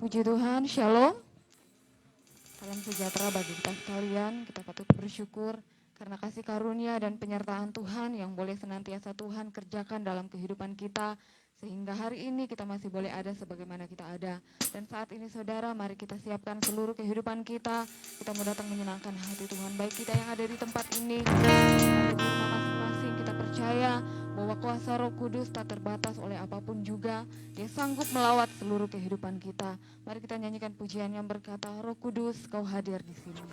Puji Tuhan, Shalom. Salam sejahtera bagi kita sekalian. Kita patut bersyukur karena kasih karunia dan penyertaan Tuhan yang boleh senantiasa Tuhan kerjakan dalam kehidupan kita. Sehingga hari ini kita masih boleh ada sebagaimana kita ada. Dan saat ini saudara, mari kita siapkan seluruh kehidupan kita. Kita mau datang menyenangkan hati Tuhan. Baik kita yang ada di tempat ini, di rumah masing-masing, kita percaya bahwa kuasa Roh Kudus tak terbatas oleh apapun juga. Dia sanggup melawat seluruh kehidupan kita. Mari kita nyanyikan pujian yang berkata, Roh Kudus, Kau hadir di sini.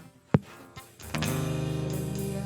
Haleluya.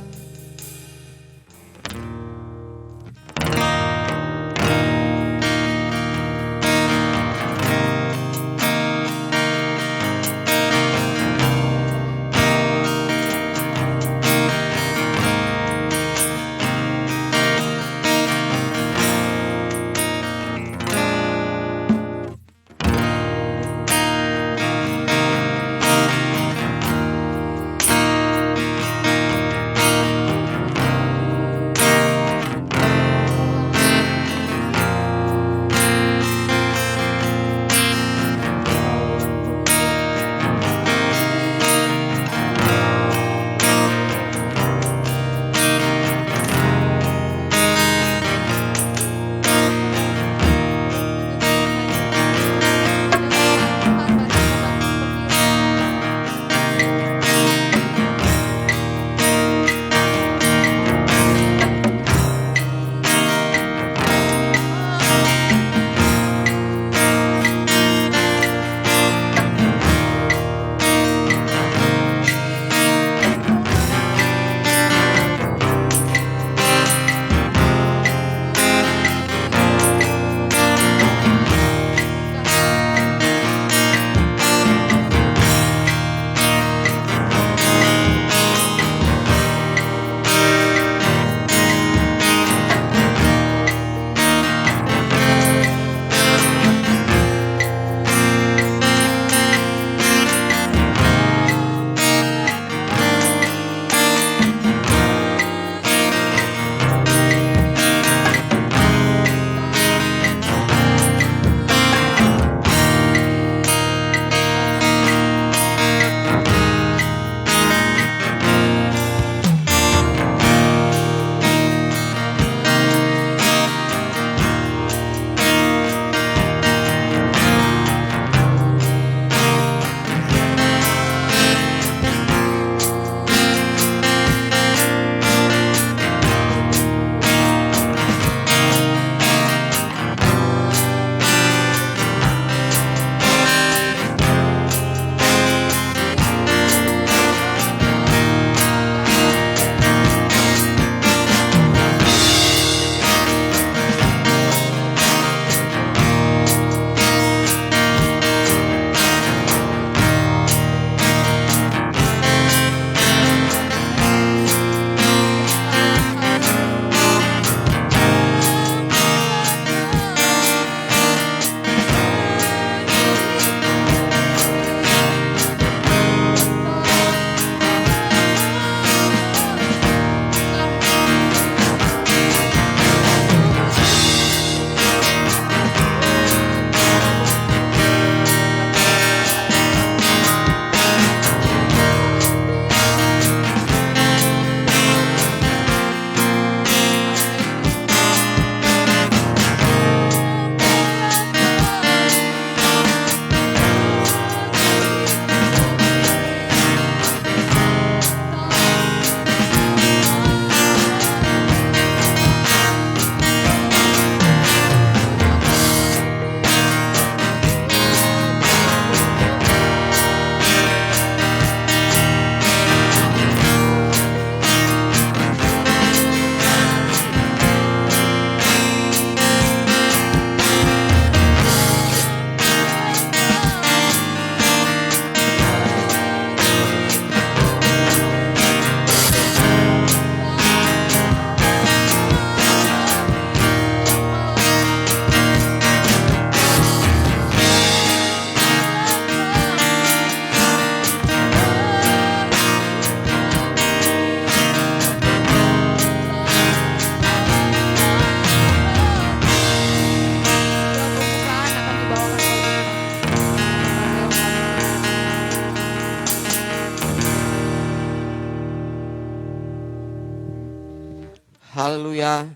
Haleluya.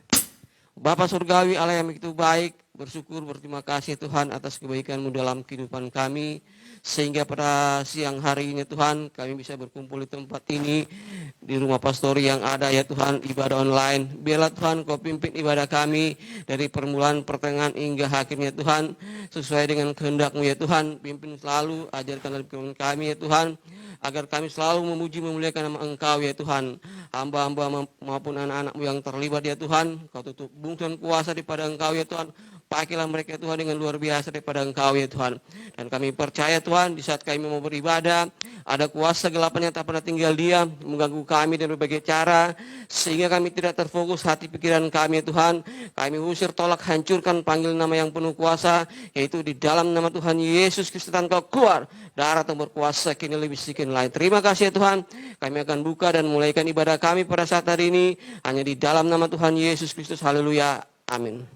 Bapa surgawi, Allah yang begitu baik, bersyukur, berterima kasih Tuhan atas kebaikan-Mu dalam kehidupan kami. Sehingga pada siang hari ini Tuhan, kami bisa berkumpul di tempat ini, di rumah pastori yang ada ya Tuhan, ibadah online. Biarlah Tuhan Kau pimpin ibadah kami dari permulaan, pertengahan hingga akhirnya Tuhan, sesuai dengan kehendak-Mu ya Tuhan. Pimpin selalu, ajarkan dalam firman kami ya Tuhan, agar kami selalu memuji memuliakan nama Engkau ya Tuhan. Hamba-hamba maupun anak-anak-Mu yang terlibat ya Tuhan, Kau tutup bungkusan kuasa daripada Engkau ya Tuhan. Pakailah mereka Tuhan dengan luar biasa daripada Engkau ya Tuhan. Dan kami percaya Tuhan, di saat kami mau beribadah, ada kuasa gelapan yang tak pernah tinggal diam, mengganggu kami dengan berbagai cara, sehingga kami tidak terfokus hati pikiran kami ya Tuhan. Kami usir, tolak, hancurkan, panggil nama yang penuh kuasa, yaitu di dalam nama Tuhan Yesus Kristus. Kau keluar, darah yang berkuasa kini lebih sedikit lain. Terima kasih ya Tuhan, kami akan buka dan mulaikan ibadah kami pada saat hari ini, hanya di dalam nama Tuhan Yesus Kristus. Haleluya, amin.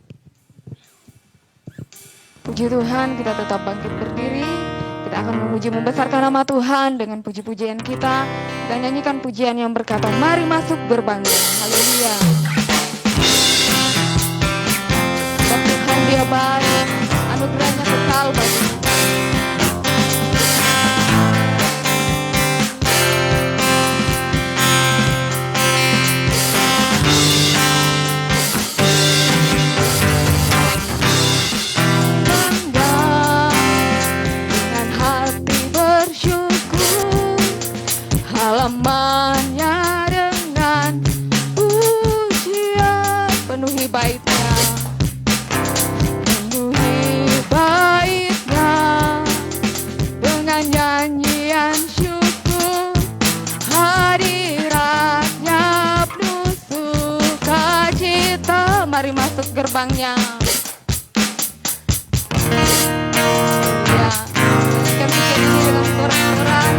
Puji Tuhan, kita tetap bangkit berdiri. Kita akan memuji membesarkan nama Tuhan dengan puji-pujian kita. Kita nyanyikan pujian yang berkata, mari masuk gerbangnya. Haleluya. Sebab Tuhan Dia baik, anugerahnya kekal bagi kita. Halamannya dengan pujian, penuhi baitnya, dengan nyanyian syukur, hadiratnya penuh sukacita. Mari masuk gerbangnya. Ya, kami nyanyi dengan sorak-sorak.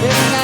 Dengan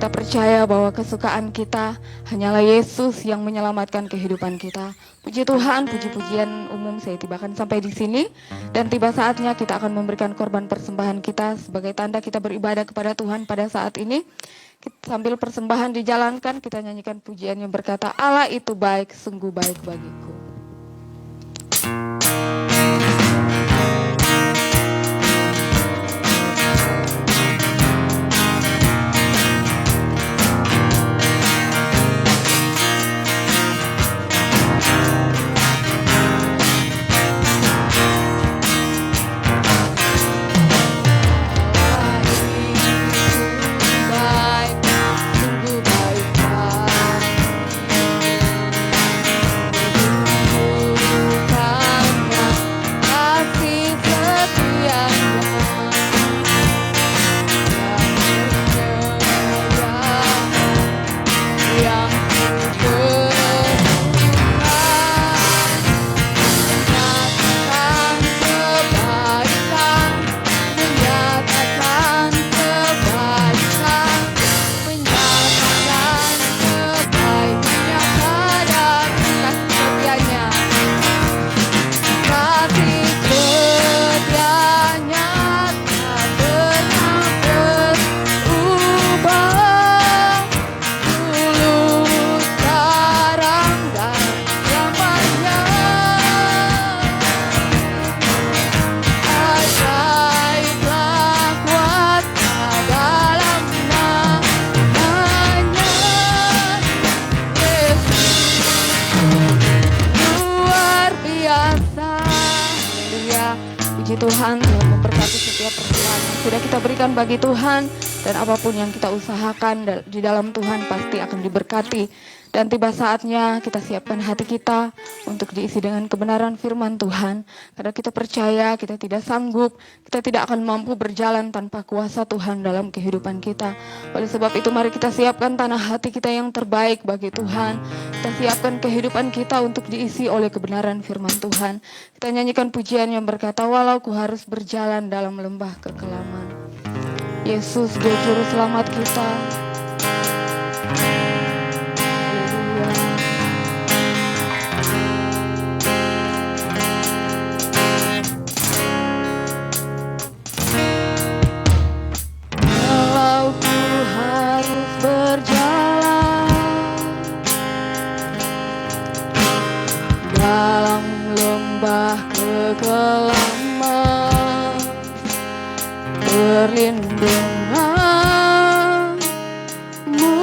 kita percaya bahwa kesukaan kita hanyalah Yesus yang menyelamatkan kehidupan kita. Puji Tuhan, puji-pujian umum saya tibakan sampai di sini. Dan tiba saatnya kita akan memberikan korban persembahan kita sebagai tanda kita beribadah kepada Tuhan pada saat ini. Sambil persembahan dijalankan, kita nyanyikan pujian yang berkata, Allah itu baik, sungguh baik bagiku. Tuhan telah memberkati setiap persembahan yang sudah kita berikan bagi Tuhan, dan apapun yang kita usahakan di dalam Tuhan pasti akan diberkati. Dan tiba saatnya kita siapkan hati kita untuk diisi dengan kebenaran firman Tuhan, karena kita percaya kita tidak sanggup, kita tidak akan mampu berjalan tanpa kuasa Tuhan dalam kehidupan kita. Oleh sebab itu mari kita siapkan tanah hati kita yang terbaik bagi Tuhan. Kita siapkan kehidupan kita untuk diisi oleh kebenaran firman Tuhan. Kita nyanyikan pujian yang berkata, walau ku harus berjalan dalam lembah kekelaman, Yesus Dia Juru Selamat kita. Dalam lembah kekelaman, perlindungan-Mu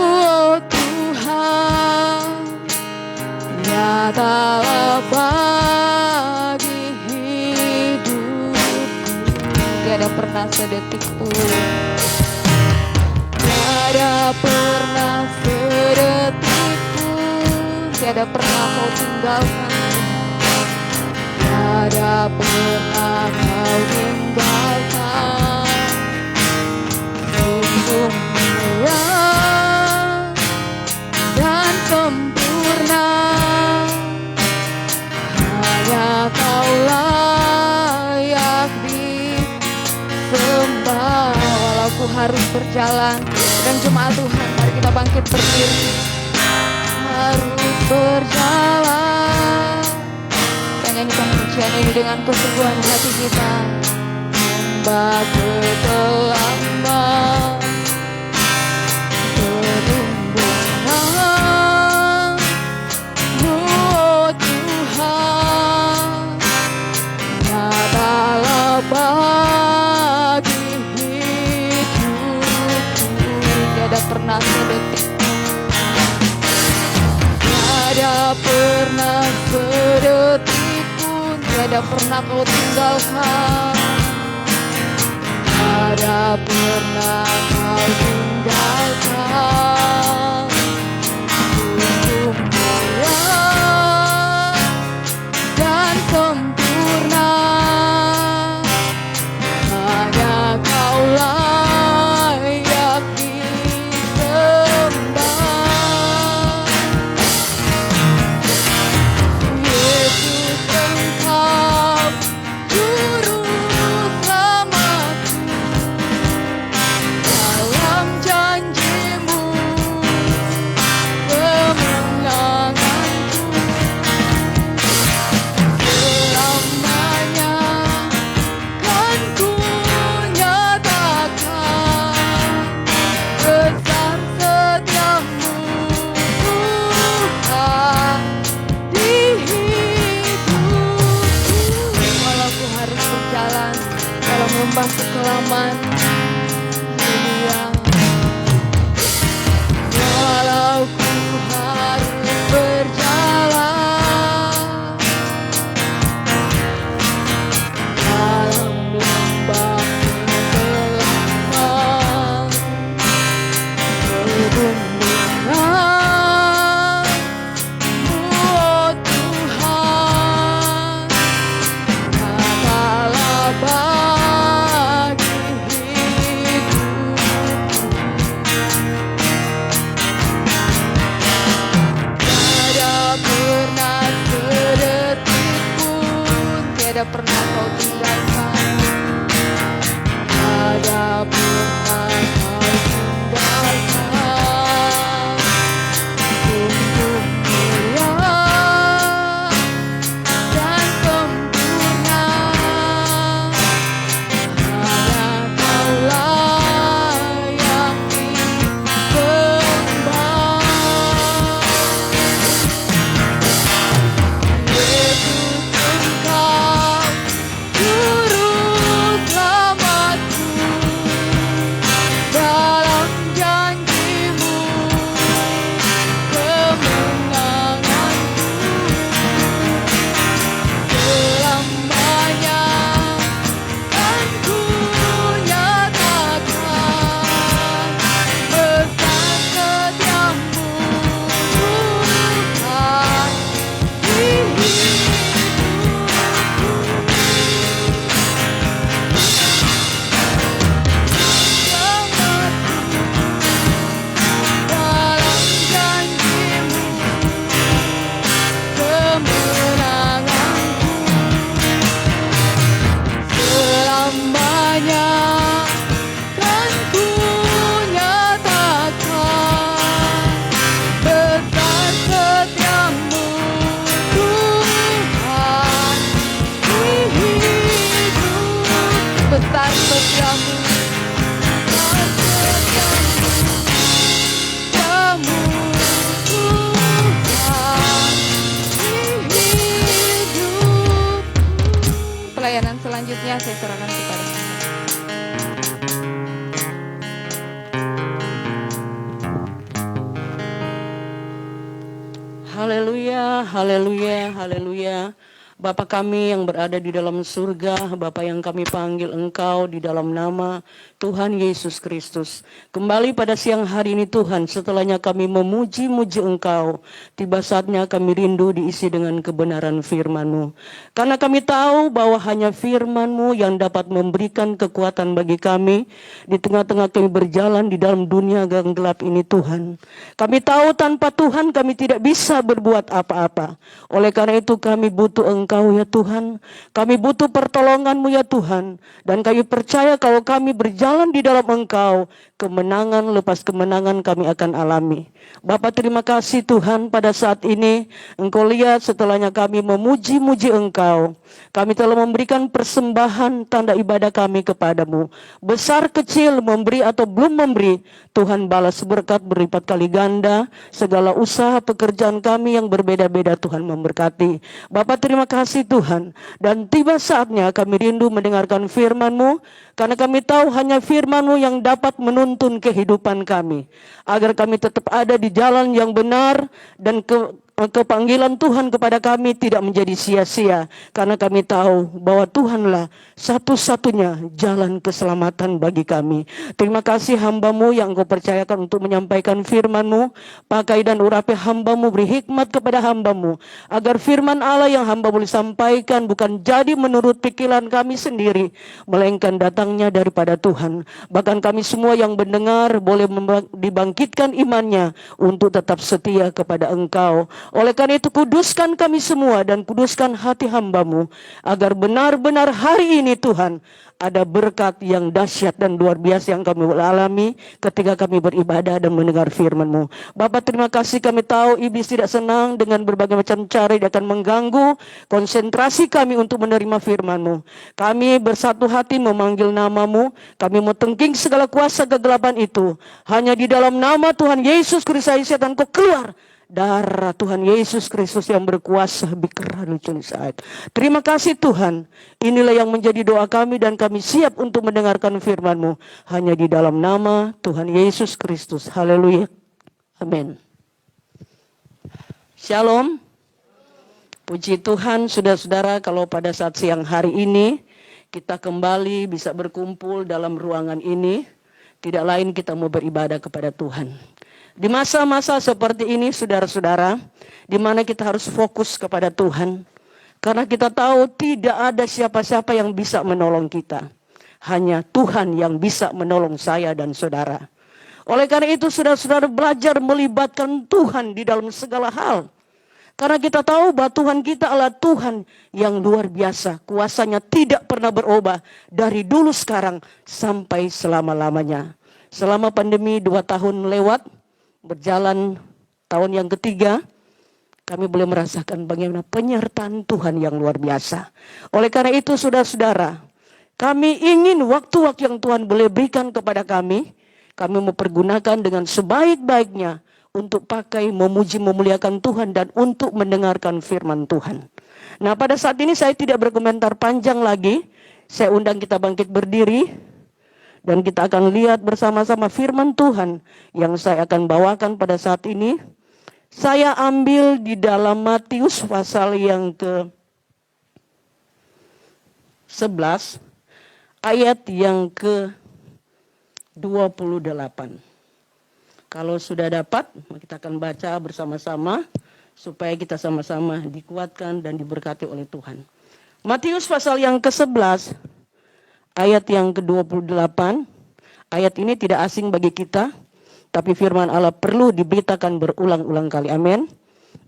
Tuhan, nyatalah bagi hidupku. Tiada pernah sedetik pun, tiada pernah sedetik pun, tiada pernah Kau tinggalkan. tiada pernah Kau tinggalkan. Sungguh murah dan sempurna, hanya Kau layak disembah. Walau ku harus berjalan, dan jemaat Tuhan mari kita bangkit berdiri. Harus berjalan, Dan nyanyikan pujian ini dengan kesungguhan hati kita. lembah kekelaman, perlindungan-Mu Tuhan, nyatalah bagi hidupku. Tiada pernah sedetik, Tiada pernah sedetik pun, tiada pernah Kau tinggalkan. tiada pernah Kau tinggalkan. Sungguh mulia dan sempurna, hanya Kau layak disembah. Yesus Engkau Juru Selamatku, dalam Tiada pernah kau tinggalkan, tiada pernah kau tinggalkan. Sungguh mulia dan sempurna, hanya Kaulah yang disembah. Yesus, Engkau juru selamatku, dalam janji-Mu kemenanganku. Selamanya kan ku nyatakan besar setiamu, Tuhan, di hidupku. Selamatku dalam janji-Mu kemenanganku. Selamanya kan ku nyatakan besar setiamu, Tuhan, di hidup. Besar setiamu, besar setiamu, Tuhan, di hidup. Pelayanan selanjutnya saya serahkan kepada Anda. Haleluya, haleluya, haleluya. Bapa kami yang berada di dalam surga, Bapa yang kami panggil Engkau di dalam nama Tuhan Yesus Kristus. Kembali pada siang hari ini Tuhan, setelahnya kami memuji-muji Engkau, tiba saatnya kami rindu diisi dengan kebenaran firman-Mu. Karena kami tahu bahwa hanya firman-Mu yang dapat memberikan kekuatan bagi kami di tengah-tengah kami berjalan di dalam dunia yang gelap ini Tuhan. Kami tahu tanpa Tuhan kami tidak bisa berbuat apa-apa. Oleh karena itu kami butuh Engkau ya Tuhan. Kami butuh pertolongan-Mu ya Tuhan. Dan kami percaya kalau kami berjalan di dalam Engkau, kemenangan lepas kemenangan kami akan alami. Bapa terima kasih Tuhan, pada saat ini Engkau lihat setelahnya kami memuji-muji Engkau. Kami telah memberikan persembahan tanda ibadah kami kepadamu. Besar kecil, memberi atau belum memberi, Tuhan balas berkat berlipat kali ganda. Segala usaha pekerjaan kami yang berbeda-beda Tuhan memberkati. Bapa terima kasih Tuhan. Dan tiba saatnya kami rindu mendengarkan firman-Mu. Karena kami tahu hanya firman-Mu yang dapat menuntun kehidupan kami. Agar kami tetap ada di jalan yang benar dan kepanggilan Tuhan kepada kami tidak menjadi sia-sia. Karena kami tahu bahwa Tuhanlah satu-satunya jalan keselamatan bagi kami. Terima kasih hamba-Mu yang Engkau percayakan untuk menyampaikan firman-Mu. Pakai dan urapi hamba-Mu, beri hikmat kepada hamba-Mu. Agar firman Allah yang hamba boleh sampaikan bukan jadi menurut pikiran kami sendiri, melainkan datangnya daripada Tuhan. Bahkan kami semua yang mendengar boleh dibangkitkan imannya untuk tetap setia kepada Engkau. Oleh karena itu kuduskan kami semua dan kuduskan hati hamba-Mu, agar benar-benar hari ini Tuhan ada berkat yang dahsyat dan luar biasa yang kami alami ketika kami beribadah dan mendengar firman-Mu. Bapa terima kasih, kami tahu iblis tidak senang dengan berbagai macam cara dia akan mengganggu konsentrasi kami untuk menerima firman-Mu. Kami bersatu hati memanggil nama-Mu, kami mau tengking segala kuasa kegelapan itu. Hanya di dalam nama Tuhan Yesus Kristus setan kau keluar. Darah Tuhan Yesus Kristus yang berkuasa bicara lucu saat. Terima kasih Tuhan. Inilah yang menjadi doa kami dan kami siap untuk mendengarkan firman-Mu. Hanya di dalam nama Tuhan Yesus Kristus. Haleluya. Amin. Shalom. Puji Tuhan saudara-saudara, kalau pada saat siang hari ini kita kembali bisa berkumpul dalam ruangan ini. Tidak lain kita mau beribadah kepada Tuhan. Di masa-masa seperti ini saudara-saudara, di mana kita harus fokus kepada Tuhan. Karena kita tahu tidak ada siapa-siapa yang bisa menolong kita. Hanya Tuhan yang bisa menolong saya dan saudara. Oleh karena itu saudara-saudara belajar melibatkan Tuhan di dalam segala hal. Karena kita tahu bahwa Tuhan kita adalah Tuhan yang luar biasa. Kuasanya tidak pernah berubah dari dulu sekarang sampai selama-lamanya. Selama pandemi 2 tahun lewat, berjalan tahun yang ketiga, kami boleh merasakan bagaimana penyertaan Tuhan yang luar biasa. Oleh karena itu saudara-saudara, kami ingin waktu-waktu yang Tuhan boleh berikan kepada kami mau pergunakan dengan sebaik-baiknya untuk pakai memuji memuliakan Tuhan dan untuk mendengarkan firman Tuhan. Nah, pada saat ini saya tidak berkomentar panjang lagi. Saya undang kita bangkit berdiri dan kita akan lihat bersama-sama firman Tuhan yang saya akan bawakan pada saat ini. Saya ambil di dalam Matius pasal yang ke-11 ayat yang ke-28. Kalau sudah dapat, kita akan baca bersama-sama supaya kita sama-sama dikuatkan dan diberkati oleh Tuhan. Matius pasal yang ke-11, ayat yang ke-28. Ayat ini tidak asing bagi kita, tapi firman Allah perlu diberitakan berulang-ulang kali. Amin.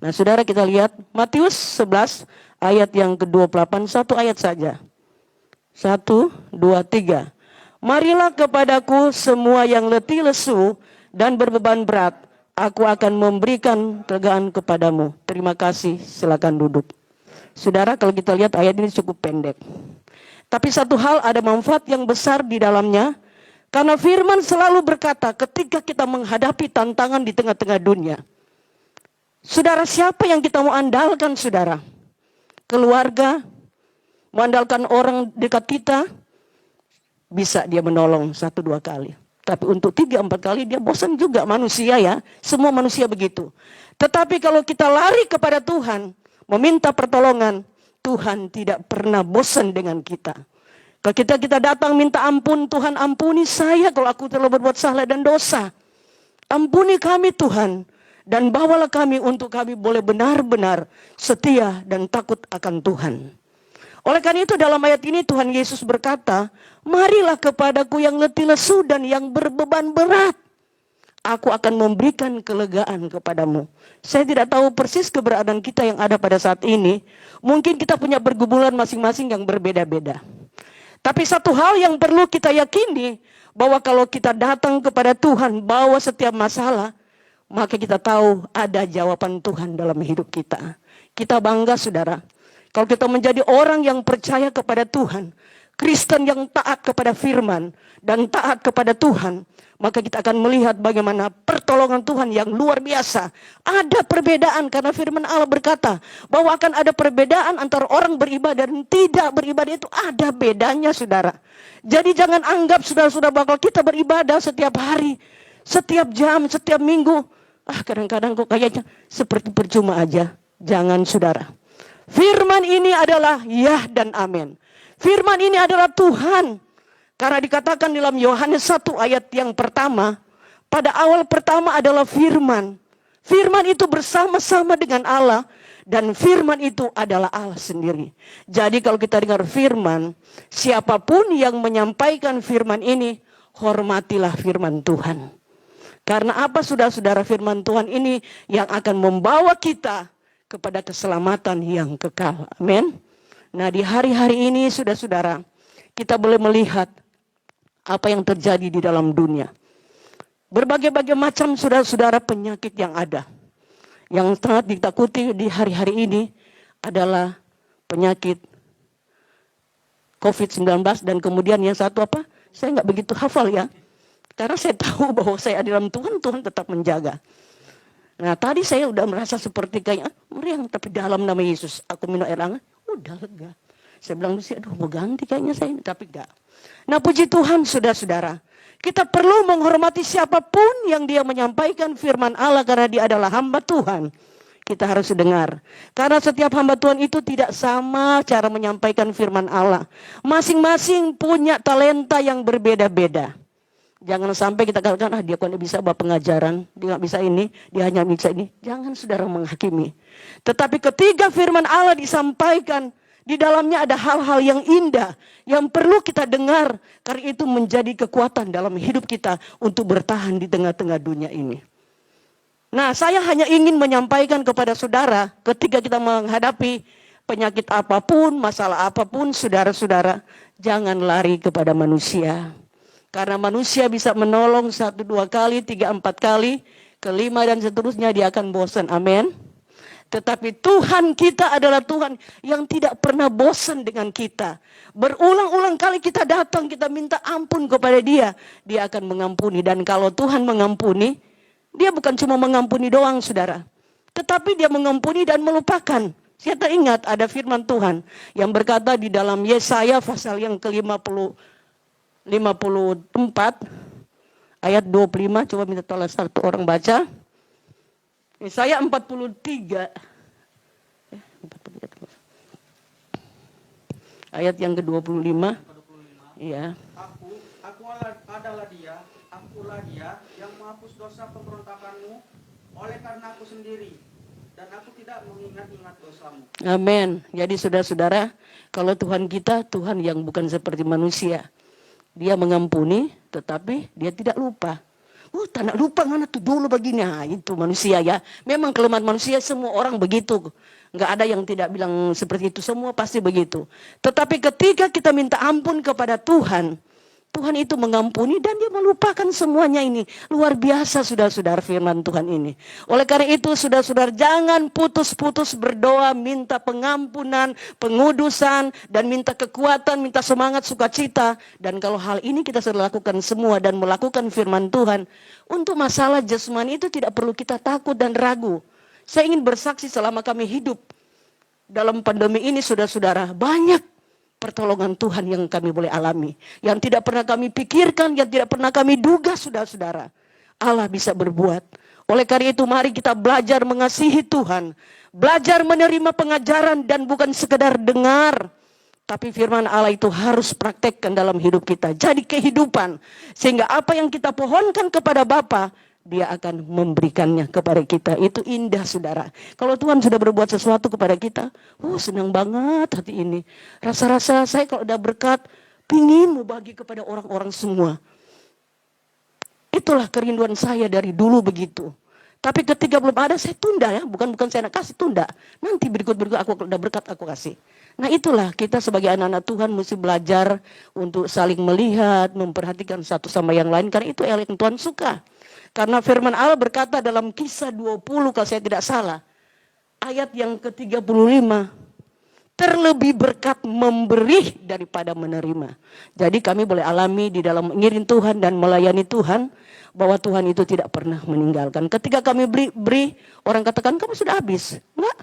Nah, saudara, kita lihat Matius 11, ayat yang ke-28, satu ayat saja. 1, 2, 3. Marilah kepadaku semua yang letih lesu dan berbeban berat, aku akan memberikan kelegaan kepadamu. Terima kasih, silakan duduk. Saudara, kalau kita lihat ayat ini cukup pendek. Tapi satu hal, ada manfaat yang besar di dalamnya. Karena firman selalu berkata ketika kita menghadapi tantangan di tengah-tengah dunia. Saudara, siapa yang kita mau andalkan, saudara? Keluarga, mengandalkan orang dekat kita, bisa dia menolong 1-2 kali. Tapi untuk 3-4 kali dia bosan juga, manusia ya. Semua manusia begitu. Tetapi kalau kita lari kepada Tuhan, meminta pertolongan, Tuhan tidak pernah bosan dengan kita. Kalau kita datang minta ampun, Tuhan ampuni saya kalau aku telah berbuat salah dan dosa. Ampuni kami Tuhan. Dan bawalah kami untuk kami boleh benar-benar setia dan takut akan Tuhan. Oleh karena itu dalam ayat ini Tuhan Yesus berkata, marilah kepadaku yang letih lesu dan yang berbeban berat. Aku akan memberikan kelegaan kepadamu. Saya tidak tahu persis keberadaan kita yang ada pada saat ini. Mungkin kita punya pergumulan masing-masing yang berbeda-beda. Tapi satu hal yang perlu kita yakini, bahwa kalau kita datang kepada Tuhan, bawa setiap masalah, maka kita tahu ada jawaban Tuhan dalam hidup kita. Kita bangga saudara. Kalau kita menjadi orang yang percaya kepada Tuhan, Kristen yang taat kepada firman dan taat kepada Tuhan, maka kita akan melihat bagaimana pertolongan Tuhan yang luar biasa. Ada perbedaan karena firman Allah berkata bahwa akan ada perbedaan antara orang beribadah dan tidak beribadah, itu ada bedanya saudara. Jadi jangan anggap saudara-saudara bakal kita beribadah setiap hari, setiap jam, setiap minggu. Kadang-kadang kok kayaknya seperti percuma aja. Jangan saudara. Firman ini adalah ya dan amin. Firman ini adalah Tuhan. Karena dikatakan dalam Yohanes 1 ayat yang pertama, pada awal pertama adalah firman. Firman itu bersama-sama dengan Allah dan firman itu adalah Allah sendiri. Jadi kalau kita dengar firman, siapapun yang menyampaikan firman ini, hormatilah firman Tuhan. Karena apa saudara-saudara, firman Tuhan ini yang akan membawa kita kepada keselamatan yang kekal. Amin. Nah, di hari-hari ini saudara-saudara, kita boleh melihat apa yang terjadi di dalam dunia. Berbagai-bagai macam saudara-saudara penyakit yang ada. Yang sangat ditakuti di hari-hari ini adalah penyakit COVID-19 dan kemudian yang satu apa? Saya nggak begitu hafal ya. Karena saya tahu bahwa saya di dalam Tuhan, Tuhan tetap menjaga. Nah, tadi saya udah merasa seperti kayak meriang, tapi dalam nama Yesus aku minum air hangat, udah lega. Saya bilang sih, aduh mau ganti kayaknya saya ini, tapi enggak. Nah, puji Tuhan saudara-saudara, kita perlu menghormati siapapun yang dia menyampaikan firman Allah karena dia adalah hamba Tuhan. Kita harus dengar. Karena setiap hamba Tuhan itu tidak sama cara menyampaikan firman Allah. Masing-masing punya talenta yang berbeda-beda. Jangan sampai kita katakan, dia kok bisa bawa pengajaran, dia nggak bisa ini, dia hanya bisa ini. Jangan saudara menghakimi. Tetapi ketika firman Allah disampaikan, di dalamnya ada hal-hal yang indah, yang perlu kita dengar. Karena itu menjadi kekuatan dalam hidup kita untuk bertahan di tengah-tengah dunia ini. Nah, saya hanya ingin menyampaikan kepada saudara, ketika kita menghadapi penyakit apapun, masalah apapun, saudara-saudara, jangan lari kepada manusia. Karena manusia bisa menolong 1, 2 kali, 3, 4 kali, kelima dan seterusnya dia akan bosan. Amin. Tetapi Tuhan kita adalah Tuhan yang tidak pernah bosan dengan kita. Berulang-ulang kali kita datang, kita minta ampun kepada dia. Dia akan mengampuni. Dan kalau Tuhan mengampuni, dia bukan cuma mengampuni doang, saudara. Tetapi dia mengampuni dan melupakan. Saya teringat ada firman Tuhan yang berkata di dalam Yesaya pasal yang ke-54 ayat 25. Coba minta tolong satu orang baca. Yesaya 43 ayat yang ke-25. Iya. Aku adalah dia, akulah dia yang menghapus dosa pemberontakanmu oleh karena aku sendiri, dan aku tidak mengingat-ingat dosamu. Amin. Jadi saudara-saudara, kalau Tuhan kita, Tuhan yang bukan seperti manusia. Dia mengampuni, tetapi dia tidak lupa. Tak nak lupa mana tuh dulu begini. Itu manusia ya. Memang kelemahan manusia, semua orang begitu. Nggak ada yang tidak bilang seperti itu. Semua pasti begitu. Tetapi ketika kita minta ampun kepada Tuhan, Tuhan itu mengampuni dan dia melupakan semuanya ini. Luar biasa saudara-saudara firman Tuhan ini. Oleh karena itu saudara-saudara jangan putus-putus berdoa, minta pengampunan, pengudusan, dan minta kekuatan, minta semangat, sukacita. Dan kalau hal ini kita sudah lakukan semua dan melakukan firman Tuhan, untuk masalah jasmani itu tidak perlu kita takut dan ragu. Saya ingin bersaksi selama kami hidup dalam pandemi ini saudara-saudara, banyak pertolongan Tuhan yang kami boleh alami. Yang tidak pernah kami pikirkan, yang tidak pernah kami duga saudara-saudara. Allah bisa berbuat. Oleh karena itu mari kita belajar mengasihi Tuhan. Belajar menerima pengajaran dan bukan sekedar dengar. Tapi firman Allah itu harus praktekkan dalam hidup kita. Jadi kehidupan. Sehingga apa yang kita pohonkan kepada Bapa, dia akan memberikannya kepada kita. Itu indah saudara. Kalau Tuhan sudah berbuat sesuatu kepada kita, senang banget hati ini. Rasa-rasa saya kalau udah berkat, pingin mau bagi kepada orang-orang semua. Itulah kerinduan saya dari dulu begitu. Tapi ketika belum ada, saya tunda ya. Bukan saya nak kasih, tunda. Nanti berikut-berikut aku udah berkat, aku kasih. Nah itulah kita sebagai anak-anak Tuhan mesti belajar untuk saling melihat, memperhatikan satu sama yang lain. Karena itu yang Tuhan suka. Karena firman Allah berkata dalam Kisah 20 kalau saya tidak salah. Ayat yang ke-35. Terlebih berkat memberi daripada menerima. Jadi kami boleh alami di dalam mengiring Tuhan dan melayani Tuhan. Bahwa Tuhan itu tidak pernah meninggalkan. Ketika kami beri, orang katakan kamu sudah habis. Enggak.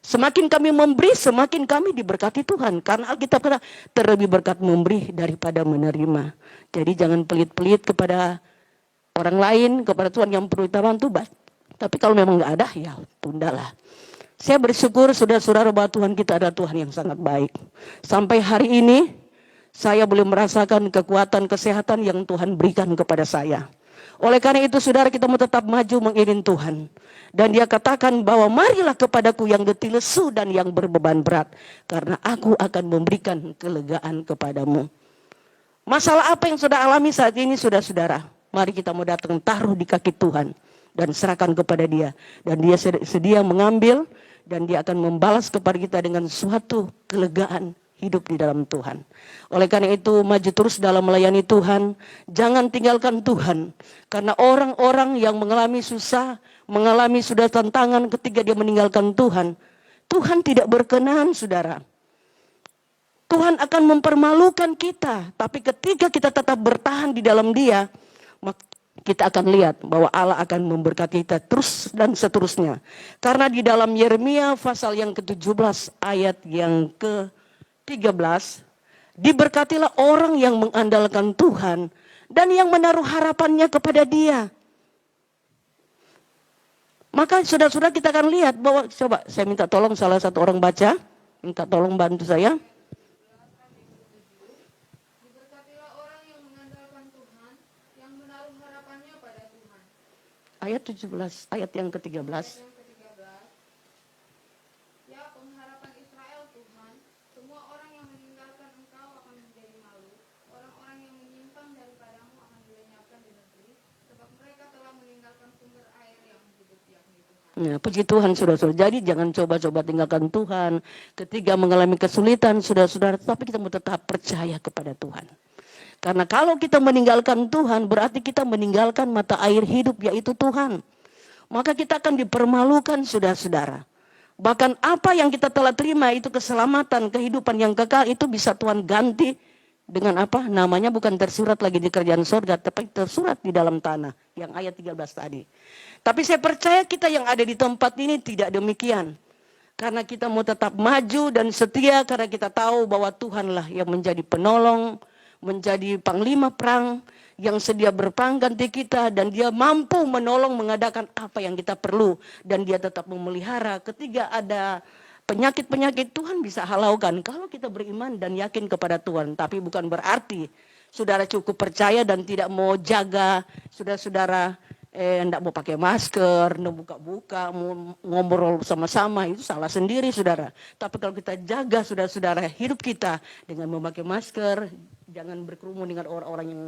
Semakin kami memberi, semakin kami diberkati Tuhan. Karena Alkitab kata terlebih berkat memberi daripada menerima. Jadi jangan pelit-pelit kepada orang lain, kepada Tuhan yang perlu kita bantu. Tapi kalau memang nggak ada, ya tundalah. Saya bersyukur saudara-saudara bahwa Tuhan kita adalah Tuhan yang sangat baik. Sampai hari ini, saya boleh merasakan kekuatan kesehatan yang Tuhan berikan kepada saya. Oleh karena itu saudara kita mau tetap maju mengiring Tuhan. Dan dia katakan bahwa marilah kepadaku yang letih lesu dan yang berbeban berat. Karena aku akan memberikan kelegaan kepadamu. Masalah apa yang sudah alami saat ini saudara-saudara? Mari kita mau datang taruh di kaki Tuhan. Dan serahkan kepada dia. Dan dia sedia mengambil. Dan dia akan membalas kepada kita dengan suatu kelegaan hidup di dalam Tuhan. Oleh karena itu maju terus dalam melayani Tuhan. Jangan tinggalkan Tuhan. Karena orang-orang yang mengalami susah, mengalami sudah tantangan ketika dia meninggalkan Tuhan. Tuhan tidak berkenan saudara. Tuhan akan mempermalukan kita. Tapi ketika kita tetap bertahan di dalam dia, kita akan lihat bahwa Allah akan memberkati kita terus dan seterusnya. Karena di dalam Yeremia pasal yang ke-17 ayat yang ke-13, diberkatilah orang yang mengandalkan Tuhan dan yang menaruh harapannya kepada dia. Maka saudara-saudara kita akan lihat bahwa, coba saya minta tolong salah satu orang baca, minta tolong bantu saya. Ayat 17, ayat yang ke-13. Ya pengharapan Israel Tuhan, semua orang yang meninggalkan engkau akan menjadi malu. Orang-orang yang menyimpang daripadamu akan dilenyapkan di negeri, sebab mereka telah meninggalkan sumber air yang hidup Nah, puji Tuhan saudara-saudara. Jadi jangan coba-coba tinggalkan Tuhan. Ketika mengalami kesulitan saudara-saudara, tapi kita mau tetap percaya kepada Tuhan. Karena kalau kita meninggalkan Tuhan, berarti kita meninggalkan mata air hidup, yaitu Tuhan. Maka kita akan dipermalukan saudara-saudara. Bahkan apa yang kita telah terima itu keselamatan, kehidupan yang kekal, itu bisa Tuhan ganti dengan apa? Namanya bukan tersurat lagi di kerajaan surga, tapi tersurat di dalam tanah. Yang ayat 13 tadi. Tapi saya percaya kita yang ada di tempat ini tidak demikian. Karena kita mau tetap maju dan setia, karena kita tahu bahwa Tuhanlah yang menjadi penolong, menjadi panglima perang, yang sedia berperang ganti kita, dan dia mampu menolong mengadakan apa yang kita perlu. Dan dia tetap memelihara. Ketika ada penyakit-penyakit, Tuhan bisa halaukan kalau kita beriman dan yakin kepada Tuhan. Tapi bukan berarti saudara cukup percaya dan tidak mau jaga, saudara-saudara enggak mau pakai masker, enggak buka-buka, mau ngobrol sama-sama, itu salah sendiri saudara. Tapi kalau kita jaga saudara-saudara hidup kita dengan memakai masker, jangan berkerumun dengan orang-orang yang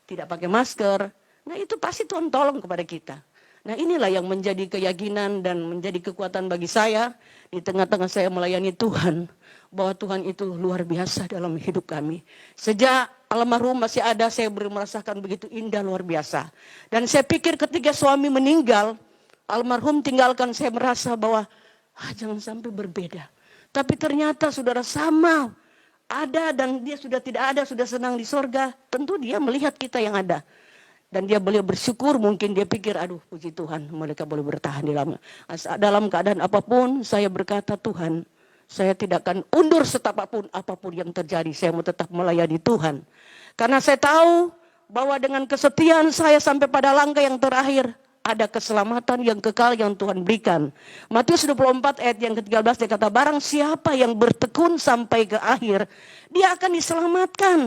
tidak pakai masker, nah itu pasti Tuhan tolong kepada kita. Nah inilah yang menjadi keyakinan dan menjadi kekuatan bagi saya di tengah-tengah saya melayani Tuhan. Bahwa Tuhan itu luar biasa dalam hidup kami. Sejak almarhum masih ada, saya merasakan begitu indah, luar biasa. Dan saya pikir ketika suami meninggal, almarhum tinggalkan, saya merasa bahwa jangan sampai berbeda. Tapi ternyata saudara sama, ada dan dia sudah tidak ada, sudah senang di sorga. Tentu dia melihat kita yang ada. Dan dia boleh bersyukur, mungkin dia pikir, aduh puji Tuhan, mereka boleh bertahan dalam keadaan apapun. Saya berkata, Tuhan, saya tidak akan undur setapapun apapun yang terjadi. Saya mau tetap melayani Tuhan. Karena saya tahu bahwa dengan kesetiaan saya sampai pada langkah yang terakhir, ada keselamatan yang kekal yang Tuhan berikan. Matius 24 ayat yang ke-13 dia kata, barang siapa yang bertekun sampai ke akhir, dia akan diselamatkan.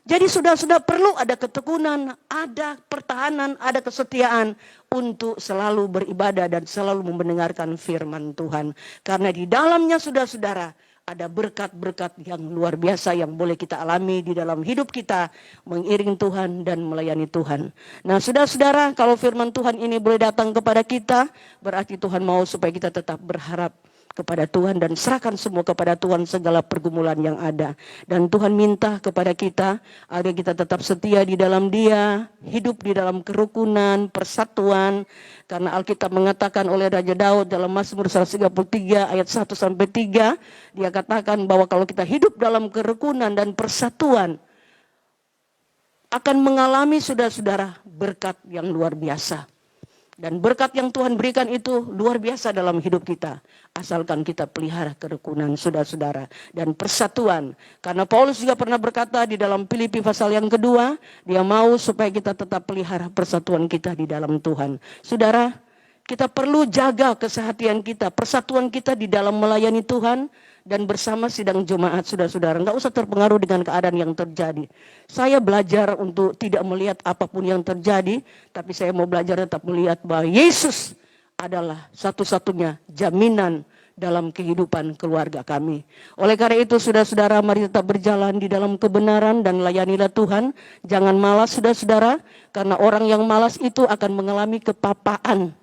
Jadi sudah perlu ada ketekunan, ada pertahanan, ada kesetiaan untuk selalu beribadah dan selalu mendengarkan firman Tuhan. Karena di dalamnya saudara-saudara ada berkat-berkat yang luar biasa yang boleh kita alami di dalam hidup kita, mengiring Tuhan dan melayani Tuhan. Nah saudara-saudara, kalau firman Tuhan ini boleh datang kepada kita, berarti Tuhan mau supaya kita tetap berharap kepada Tuhan dan serahkan semua kepada Tuhan segala pergumulan yang ada. Dan Tuhan minta kepada kita agar kita tetap setia di dalam Dia, hidup di dalam kerukunan, persatuan. Karena Alkitab mengatakan oleh Raja Daud dalam Mazmur 133 ayat 1-3, dia katakan bahwa kalau kita hidup dalam kerukunan dan persatuan, akan mengalami saudara-saudara berkat yang luar biasa. Dan berkat yang Tuhan berikan itu luar biasa dalam hidup kita. Asalkan kita pelihara kerukunan saudara-saudara dan persatuan. Karena Paulus juga pernah berkata di dalam Filipi pasal yang kedua, dia mau supaya kita tetap pelihara persatuan kita di dalam Tuhan. Saudara, kita perlu jaga kesehatian kita, persatuan kita di dalam melayani Tuhan dan bersama sidang jemaat saudara-saudara. Enggak usah terpengaruh dengan keadaan yang terjadi. Saya belajar untuk tidak melihat apapun yang terjadi, tapi saya mau belajar tetap melihat bahwa Yesus adalah satu-satunya jaminan dalam kehidupan keluarga kami. Oleh karena itu saudara-saudara, mari tetap berjalan di dalam kebenaran dan layanilah Tuhan. Jangan malas saudara-saudara, karena orang yang malas itu akan mengalami kepapaan.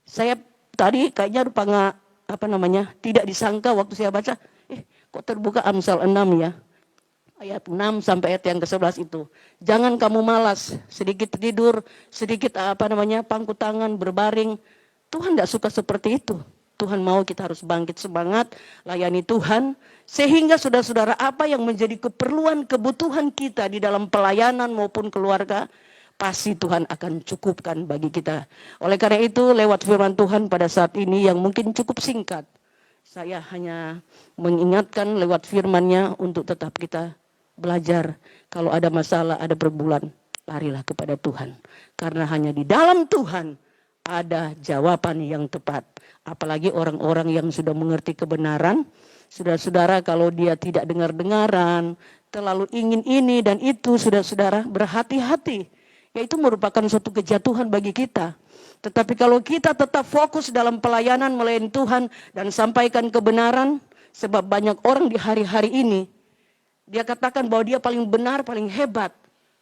Saya tadi kayaknya tidak disangka waktu saya baca, kok terbuka Amsal 6 ya. Ayat 6 sampai ayat yang ke-11 itu. Jangan kamu malas, sedikit tidur, sedikit pangku tangan, berbaring. Tuhan tidak suka seperti itu. Tuhan mau kita harus bangkit semangat, layani Tuhan. Sehingga saudara-saudara, apa yang menjadi keperluan, kebutuhan kita di dalam pelayanan maupun keluarga, pasti Tuhan akan cukupkan bagi kita. Oleh karena itu, lewat firman Tuhan pada saat ini yang mungkin cukup singkat, saya hanya mengingatkan lewat firman-Nya untuk tetap kita belajar. Kalau ada masalah, ada pergumulan, larilah kepada Tuhan. Karena hanya di dalam Tuhan ada jawaban yang tepat. Apalagi orang-orang yang sudah mengerti kebenaran. Saudara-saudara, kalau dia tidak dengar-dengaran, terlalu ingin ini dan itu, saudara-saudara, berhati-hati. Itu merupakan suatu kejatuhan bagi kita. Tetapi kalau kita tetap fokus dalam pelayanan melayani Tuhan dan sampaikan kebenaran, sebab banyak orang di hari-hari ini, dia katakan bahwa dia paling benar, paling hebat,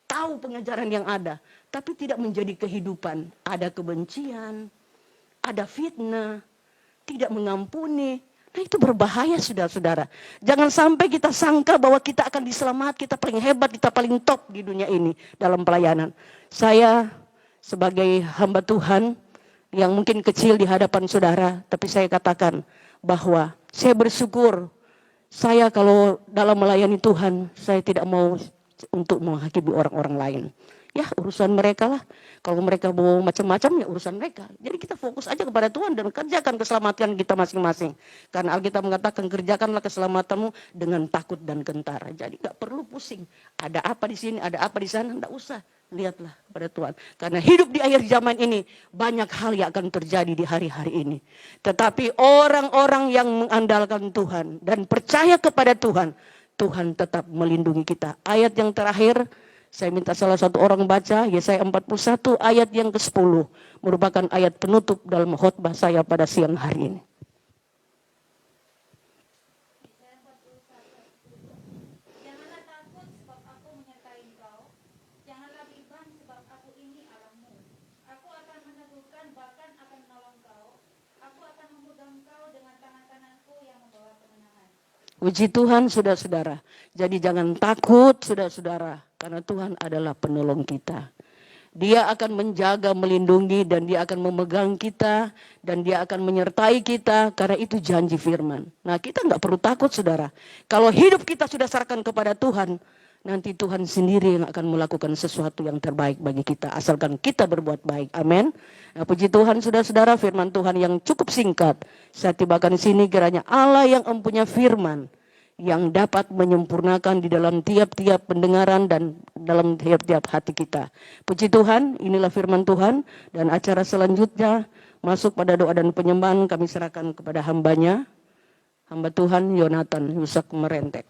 tahu pengajaran yang ada, tapi tidak menjadi kehidupan. Ada kebencian, ada fitnah, tidak mengampuni. Nah itu berbahaya saudara-saudara. Jangan sampai kita sangka bahwa kita akan diselamat, kita paling hebat, kita paling top di dunia ini dalam pelayanan. Saya sebagai hamba Tuhan yang mungkin kecil di hadapan saudara, tapi saya katakan bahwa saya bersyukur. Saya kalau dalam melayani Tuhan, saya tidak mau untuk menghakimi orang-orang lain. Ya urusan mereka lah. Kalau mereka mau macam-macam ya urusan mereka. Jadi kita fokus aja kepada Tuhan dan kerjakan keselamatan kita masing-masing. Karena Alkitab mengatakan kerjakanlah keselamatanmu dengan takut dan gentar. Jadi gak perlu pusing. Ada apa di sini, ada apa di sana, enggak usah. Lihatlah kepada Tuhan. Karena hidup di akhir zaman ini banyak hal yang akan terjadi di hari-hari ini. Tetapi orang-orang yang mengandalkan Tuhan dan percaya kepada Tuhan, Tuhan tetap melindungi kita. Ayat yang terakhir, saya minta salah satu orang baca, Yesaya 41 ayat yang ke-10. Merupakan ayat penutup dalam khotbah saya pada siang hari ini. Janganlah takut sebab aku menyertai engkau. Janganlah bimbang sebab aku ini Allahmu. Aku akan meneguhkan bahkan akan menolong kau. Aku akan memegang kau dengan tangan kananku yang membawa kemenangan. Puji Tuhan saudara-saudara. Jadi jangan takut saudara-saudara. Karena Tuhan adalah penolong kita. Dia akan menjaga, melindungi, dan dia akan memegang kita. Dan dia akan menyertai kita. Karena itu janji firman. Nah kita nggak perlu takut saudara. Kalau hidup kita sudah serahkan kepada Tuhan. Nanti Tuhan sendiri yang akan melakukan sesuatu yang terbaik bagi kita. Asalkan kita berbuat baik. Amin. Nah, puji Tuhan saudara-saudara, firman Tuhan yang cukup singkat. Saya tibakan di sini kiranya Allah yang mempunyai firman yang dapat menyempurnakan di dalam tiap-tiap pendengaran dan dalam tiap-tiap hati kita. Puji Tuhan, inilah firman Tuhan. Dan acara selanjutnya masuk pada doa dan penyembahan kami serahkan kepada hambanya. Hamba Tuhan Yonatan Yusak Merentek.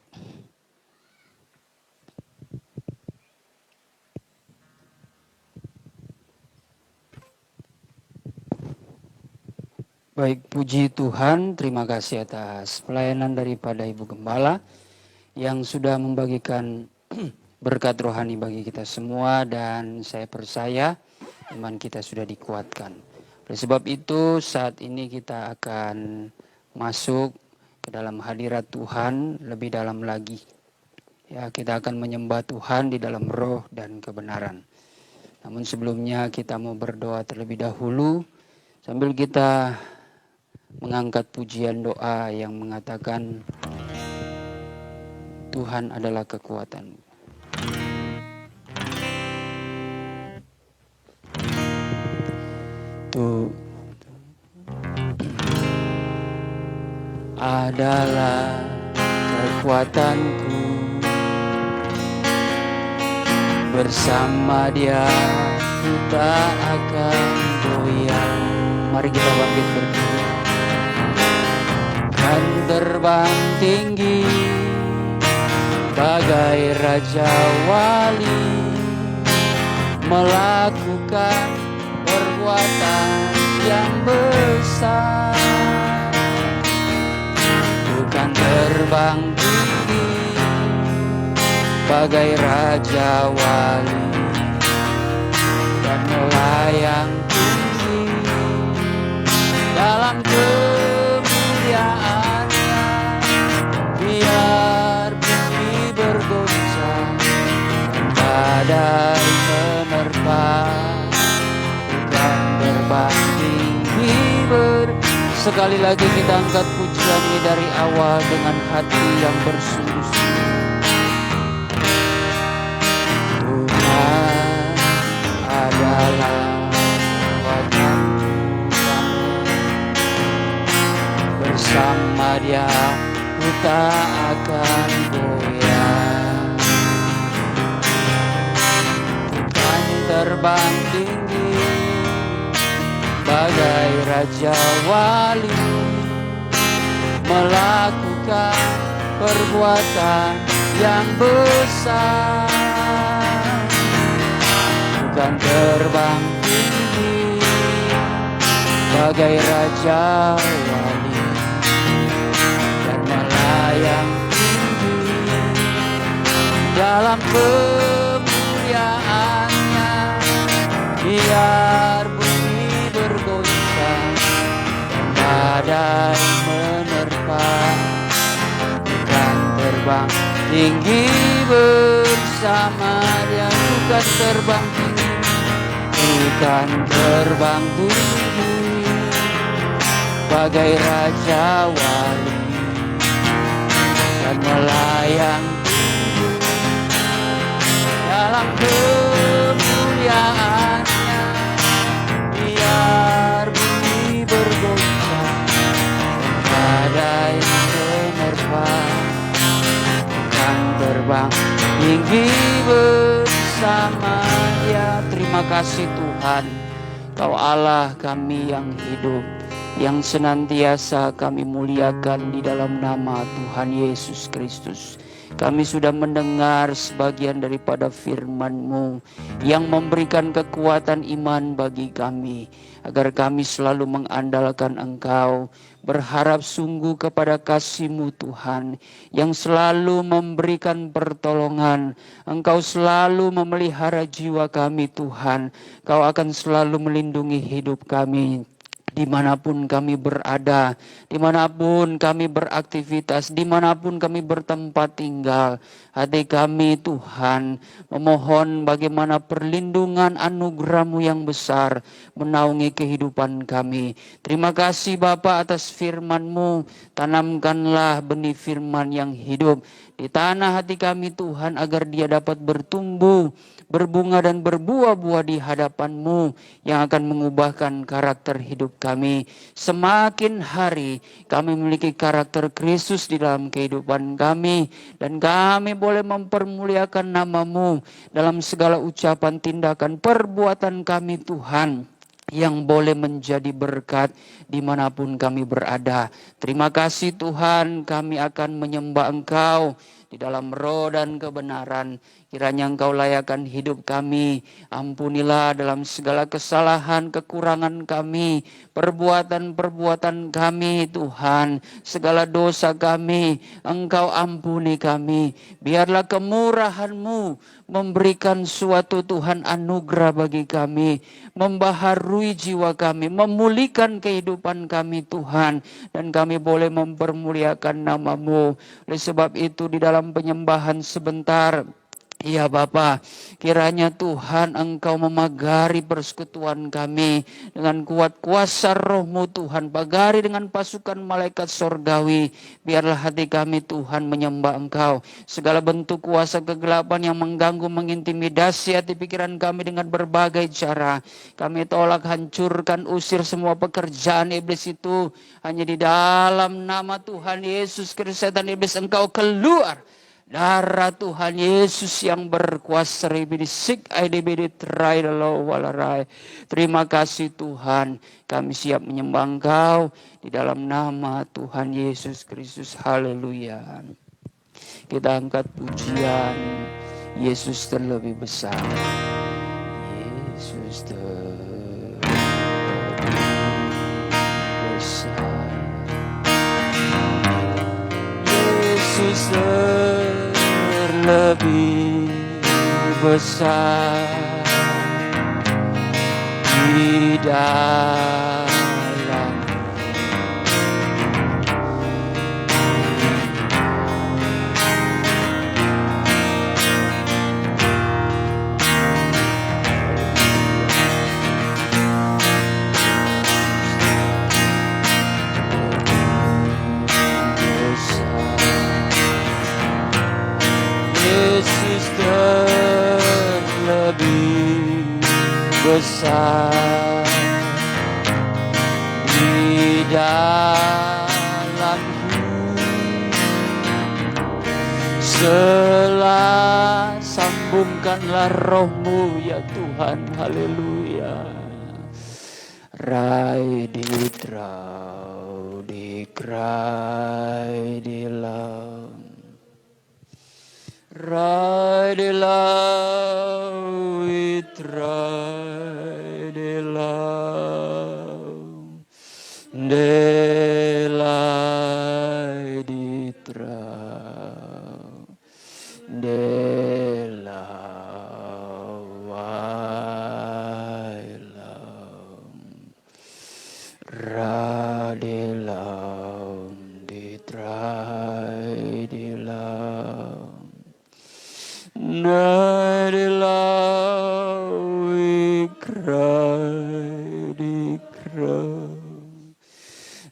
Baik, puji Tuhan, terima kasih atas pelayanan daripada Ibu Gembala yang sudah membagikan berkat rohani bagi kita semua dan saya percaya iman kita sudah dikuatkan. Oleh sebab itu saat ini kita akan masuk ke dalam hadirat Tuhan lebih dalam lagi. Ya, kita akan menyembah Tuhan di dalam roh dan kebenaran. Namun sebelumnya kita mau berdoa terlebih dahulu sambil kita mengangkat pujian doa yang mengatakan Tuhan adalah kekuatanmu. Tuh adalah kekuatanku, bersama Dia kita akan goyang. Mari kita bangkit berdiri. Kan terbang tinggi bagai Raja Wali, melakukan perbuatan yang besar. Bukan terbang tinggi bagai Raja Wali dan melayang tinggi dalam kemuliaannya, biar bumi bergoncang dan badai menerpa. Bukan terbang tinggi sekali lagi kita angkat pujian ini dari awal dengan hati yang bersungguh-sungguh. Tuhan adalah kekuatan, bersama Dia ku tak akan goyang. Bukan terbang tinggi bagai Raja Wali, melakukan perbuatan yang besar. Bukan terbang tinggi bagai Raja Wali dan melayang tinggi dalam kemuliaannya, biar bumi bergoncang dan badai menerpa, bukan terbang tinggi bersama Dia, bukan terbang tinggi, bukan terbang tinggi bagai Raja Wali, dan melayang dalam kemuliaannya. Biar bumi bergoncang, badai menerpa, bukan terbang tinggi bersama Dia. Terima kasih Tuhan, Kau Allah kami yang hidup, yang senantiasa kami muliakan di dalam nama Tuhan Yesus Kristus. Kami sudah mendengar sebagian daripada firman-Mu yang memberikan kekuatan iman bagi kami, agar kami selalu mengandalkan Engkau, berharap sungguh kepada kasih-Mu Tuhan, yang selalu memberikan pertolongan. Engkau selalu memelihara jiwa kami Tuhan, Kau akan selalu melindungi hidup kami. Dimanapun kami berada, dimanapun kami beraktivitas, dimanapun kami bertempat tinggal, hati kami Tuhan memohon bagaimana perlindungan anugerah-Mu yang besar menaungi kehidupan kami. Terima kasih Bapa atas firman-Mu. Tanamkanlah benih firman yang hidup di tanah hati kami Tuhan, agar dia dapat bertumbuh, berbunga dan berbuah-buah di hadapan-Mu yang akan mengubahkan karakter hidup kami. Semakin hari kami memiliki karakter Kristus di dalam kehidupan kami, dan kami boleh mempermuliakan nama-Mu dalam segala ucapan, tindakan, perbuatan kami Tuhan, yang boleh menjadi berkat dimanapun kami berada. Terima kasih Tuhan, kami akan menyembah Engkau di dalam roh dan kebenaran. Kiranya Engkau layakan hidup kami. Ampunilah dalam segala kesalahan, kekurangan kami, perbuatan-perbuatan kami Tuhan. Segala dosa kami, Engkau ampuni kami. Biarlah kemurahan-Mu memberikan suatu Tuhan anugerah bagi kami, membaharui jiwa kami, memulihkan kehidupan kami Tuhan, dan kami boleh mempermuliakan nama-Mu. Oleh sebab itu di dalam penyembahan sebentar, ya Bapa, kiranya Tuhan Engkau memagari persekutuan kami dengan kuat kuasa Roh-Mu Tuhan, pagari dengan pasukan malaikat sorgawi. Biarlah hati kami Tuhan menyembah Engkau. Segala bentuk kuasa kegelapan yang mengganggu, mengintimidasi hati pikiran kami dengan berbagai cara, kami tolak, hancurkan, usir semua pekerjaan iblis itu. Hanya di dalam nama Tuhan Yesus Kristus, setan iblis Engkau keluar. Darah Tuhan Yesus yang berkuasa. Terima kasih Tuhan, kami siap menyembah Engkau di dalam nama Tuhan Yesus Kristus. Haleluya. Kita angkat pujian, Yesus terlebih besar. Yesus terlebih besar. Yesus terlebih besar di dalam Yesus terlebih besar di dalamku. Selah sambungkanlah Roh-Mu ya Tuhan. Haleluya. Rai di trau di krai di lam. Rai de lau itrai de lau de lai di trau de lau ai lau ra de lau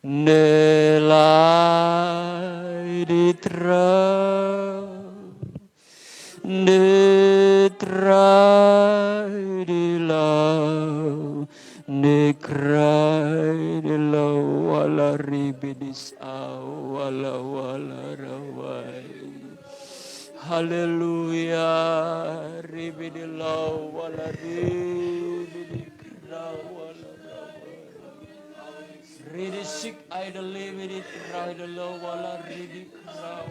Nelai netrai di lau, nekrai di lau, wala ribidis au, wala rawai. Haleluya, ribidi lau, wala ribidi krau, wala rawai. Ridi sik aida libidi trai di lau, wala ridi krau,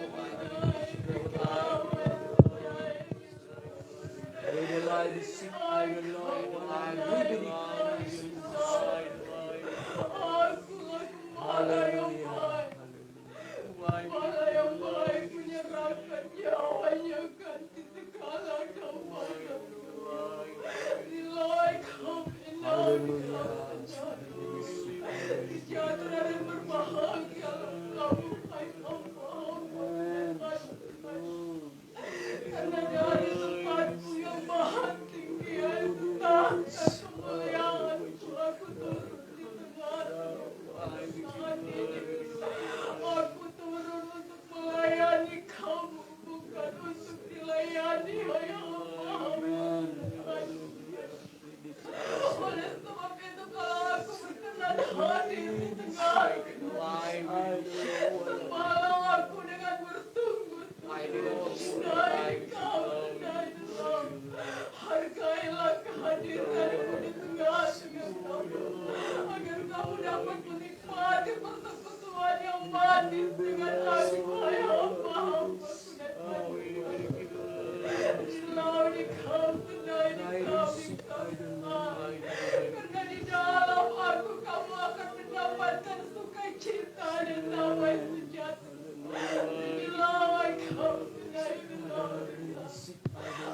ridi lai di sik aida lau, wala ribidi krau. Haleluya. Allah yang baik menyerahkan nyawanya kan di segala keadaan. Nilai kami sejahtera dan berbahagia kamu hai hamba-hamba. Karena dari tempatku yang maha tinggi tahta kemuliaanku aku turun di tengah-tengah saat ini. Aku turun untuk melayani kamu, bukan untuk dilayani, hai hamba-hamba. Oleh sebab itu kalau aku berkenan hadir di tengah-tengah, sembahlah aku dengan bersungguh-sungguh dari kamu, dari dalam. Hargailah kehadiranku di tengah-tengah kamu, agar kamu dapat menikmati persekutuan yang manis dengan aku, hai hamba-hamba. Karena di dalam aku kamu akan mendapatkan sukacita dan damai sejahtera. Inilah kamu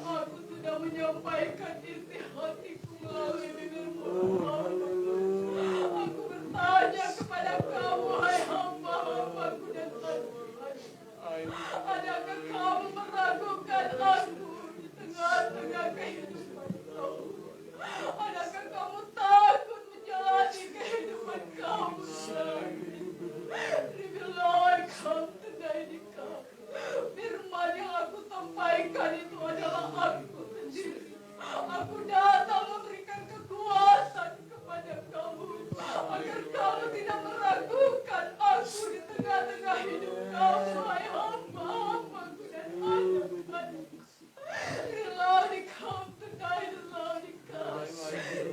aku sudah menyampaikan isi hatiku melalui bibirmu. Aku bertanya kepada kamu, hai hamba-hambaku dan Tuhan, adakah kamu meragukan aku di tengah-tengah kehidupan kamu? Adakah kamu takut menjalani kehidupan kamu? Ribilah kamu tendai di kamu. Firman yang aku sampaikan itu adalah aku sendiri. Aku datang memberikan kekuatan kepada kamu agar kamu tidak meragukan aku di tengah-tengah hidup kamu, hai hamba-hambaku dan anak-anakku. Ilani kamu tendai ilani kamu.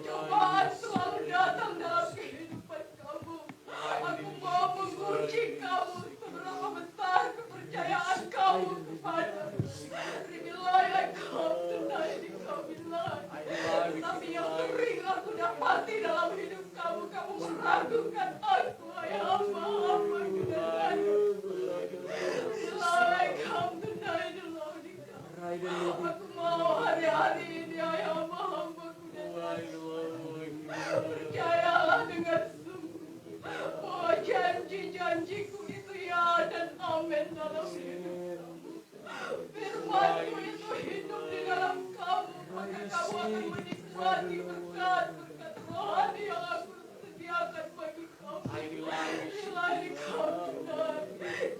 Cobaan selalu datang dalam kehidupan kamu. Aku mau menguji kamu seberapa besar kepercayaan kamu kepadaku. Ribilai kamu tendai di kabilah. Tapi yang sering aku dapati dalam hidup kamu, kamu meragukan aku, hai hamba-hambaku dan anak-anakku. Ribilai kamu tendai ilani kamu. Aku mau hari-hari ini, hai hamba-hambaku dan anak-anakku. Percayalah dengan sungguh bahwa janji-janjiku itu ya dan amin dalam hidup kamu. Firmanku itu hidup di dalam kamu, maka kamu akan menikmati berkat-berkat rohani yang aku sediakan bagi kamu. Ilahi kamu,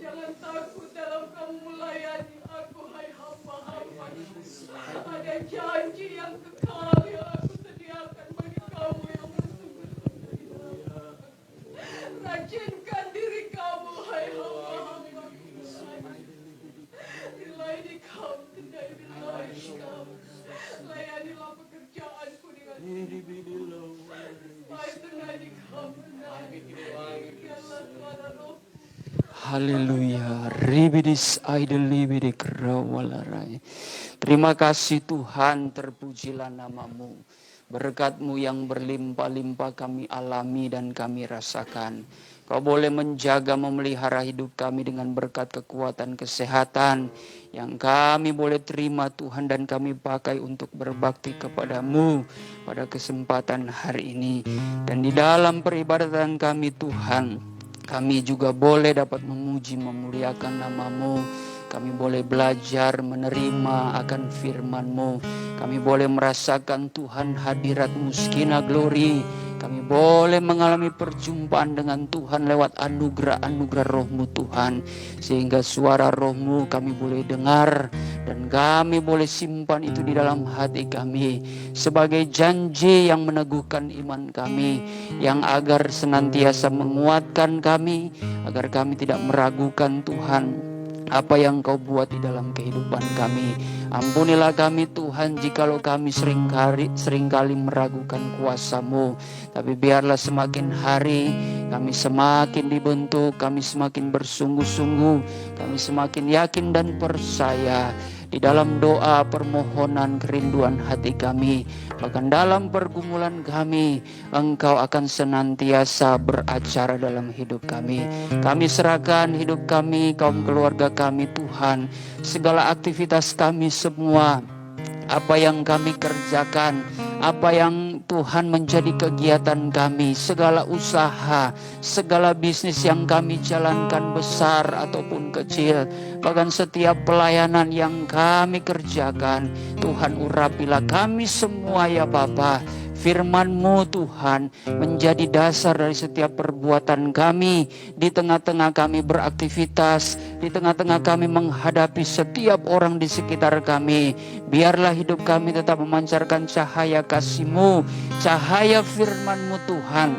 jangan takut dalam kamu melayani aku, hai hamba-hamba. Ada janji yang kekal yang aku sediakan bagi kamu yang bersungguh-sungguh. Rajinkan diri kamu, hai hamba-hamba. Ilahi kamu, tidak ilahi kamu. Layanilah pekerjaanku dengan baik dengan kamu. Biarlah suara roh. Haleluya. Ribidis aideli krawalarai. Terima kasih Tuhan, terpujilah namamu. Berkat-Mu yang berlimpah-limpah kami alami dan kami rasakan. Kau boleh menjaga, memelihara hidup kami dengan berkat kekuatan kesehatan yang kami boleh terima Tuhan dan kami pakai untuk berbakti kepadamu pada kesempatan hari ini. Dan di dalam peribadatan kami Tuhan, kami juga boleh dapat memuji, memuliakan namamu. Kami boleh belajar menerima akan firman-Mu. Kami boleh merasakan Tuhan hadirat-Mu, skina glory. Kami boleh mengalami perjumpaan dengan Tuhan lewat anugerah-anugerah Roh-Mu Tuhan. Sehingga suara Roh-Mu kami boleh dengar dan kami boleh simpan itu di dalam hati kami. Sebagai janji yang meneguhkan iman kami. Yang agar senantiasa menguatkan kami. Agar kami tidak meragukan Tuhan apa yang Kau buat di dalam kehidupan kami. Ampunilah kami Tuhan jikalau kami seringkali meragukan kuasa-Mu. Tapi biarlah semakin hari kami semakin dibentuk, kami semakin bersungguh-sungguh, kami semakin yakin dan percaya di dalam doa, permohonan, kerinduan hati kami. Bahkan dalam pergumulan kami, Engkau akan senantiasa beracara dalam hidup kami. Kami serahkan hidup kami, kaum keluarga kami Tuhan. Segala aktivitas kami semua, apa yang kami kerjakan, apa yang Tuhan menjadi kegiatan kami, segala usaha, segala bisnis yang kami jalankan besar ataupun kecil, bahkan setiap pelayanan yang kami kerjakan, Tuhan urapilah kami semua ya Bapa. Firman-Mu Tuhan menjadi dasar dari setiap perbuatan kami. Di tengah-tengah kami beraktivitas, di tengah-tengah kami menghadapi setiap orang di sekitar kami. Biarlah hidup kami tetap memancarkan cahaya kasih-Mu, cahaya firman-Mu Tuhan,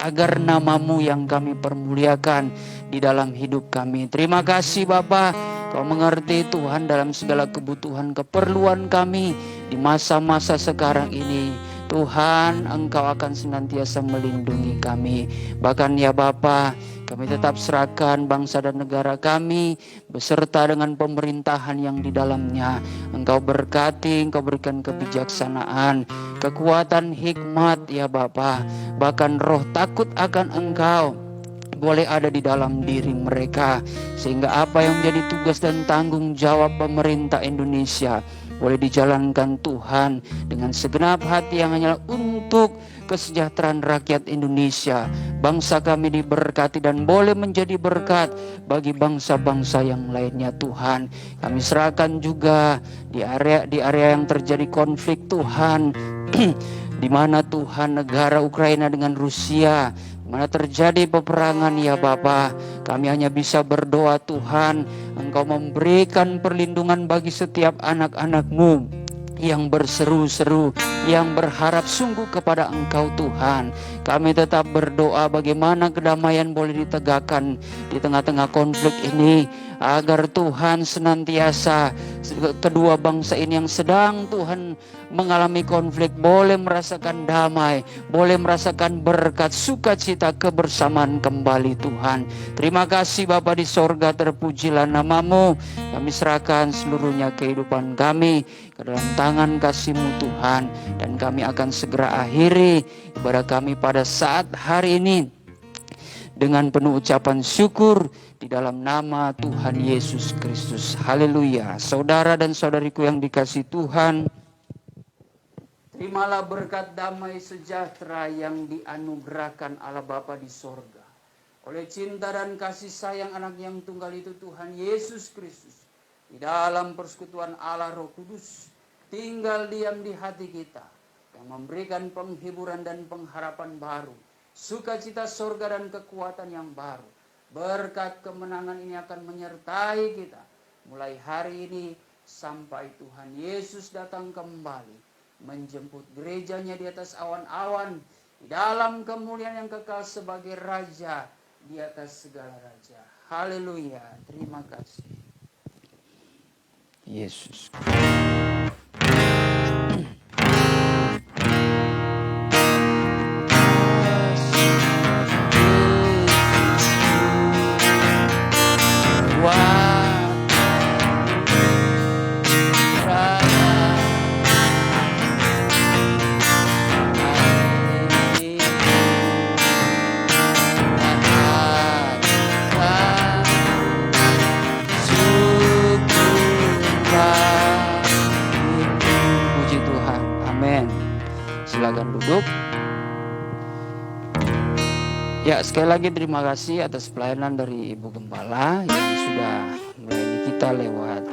agar nama-Mu yang kami permuliakan di dalam hidup kami. Terima kasih Bapa, Kau mengerti Tuhan dalam segala kebutuhan keperluan kami di masa-masa sekarang ini. Tuhan, Engkau akan senantiasa melindungi kami. Bahkan ya Bapa, kami tetap serahkan bangsa dan negara kami beserta dengan pemerintahan yang di dalamnya. Engkau berkati, Engkau berikan kebijaksanaan, kekuatan, hikmat ya Bapa. Bahkan roh takut akan Engkau boleh ada di dalam diri mereka. Sehingga apa yang menjadi tugas dan tanggung jawab pemerintah Indonesia boleh dijalankan Tuhan dengan segenap hati yang hanyalah untuk kesejahteraan rakyat Indonesia. Bangsa kami diberkati dan boleh menjadi berkat bagi bangsa-bangsa yang lainnya Tuhan. Kami serahkan juga di area yang terjadi konflik Tuhan. Di mana Tuhan negara Ukraina dengan Rusia, mana terjadi peperangan ya Bapa, kami hanya bisa berdoa Tuhan, Engkau memberikan perlindungan bagi setiap anak-anak-Mu yang berseru-seru, yang berharap sungguh kepada Engkau Tuhan. Kami tetap berdoa bagaimana kedamaian boleh ditegakkan di tengah-tengah konflik ini, agar Tuhan senantiasa kedua bangsa ini yang sedang Tuhan mengalami konflik boleh merasakan damai, boleh merasakan berkat, sukacita, kebersamaan kembali Tuhan. Terima kasih Bapa di sorga, terpujilah nama-Mu. Kami serahkan seluruhnya kehidupan kami ke dalam tangan kasih-Mu Tuhan. Dan kami akan segera akhiri ibadah kami pada saat hari ini dengan penuh ucapan syukur di dalam nama Tuhan Yesus Kristus. Haleluya. Saudara dan saudariku yang dikasihi Tuhan, terimalah berkat damai sejahtera yang dianugerahkan Allah Bapa di sorga. Oleh cinta dan kasih sayang anak yang tunggal itu Tuhan Yesus Kristus. Di dalam persekutuan Allah Roh Kudus. Tinggal diam di hati kita. Yang memberikan penghiburan dan pengharapan baru. Sukacita sorga dan kekuatan yang baru. Berkat kemenangan ini akan menyertai kita. Mulai hari ini sampai Tuhan Yesus datang kembali. Menjemput gerejanya di atas awan-awan, di dalam kemuliaan yang kekal sebagai Raja di atas segala raja. Haleluya. Terima kasih Yesus. Silakan duduk. Ya, sekali lagi terima kasih atas pelayanan dari Ibu Gembala yang sudah melayani kita lewat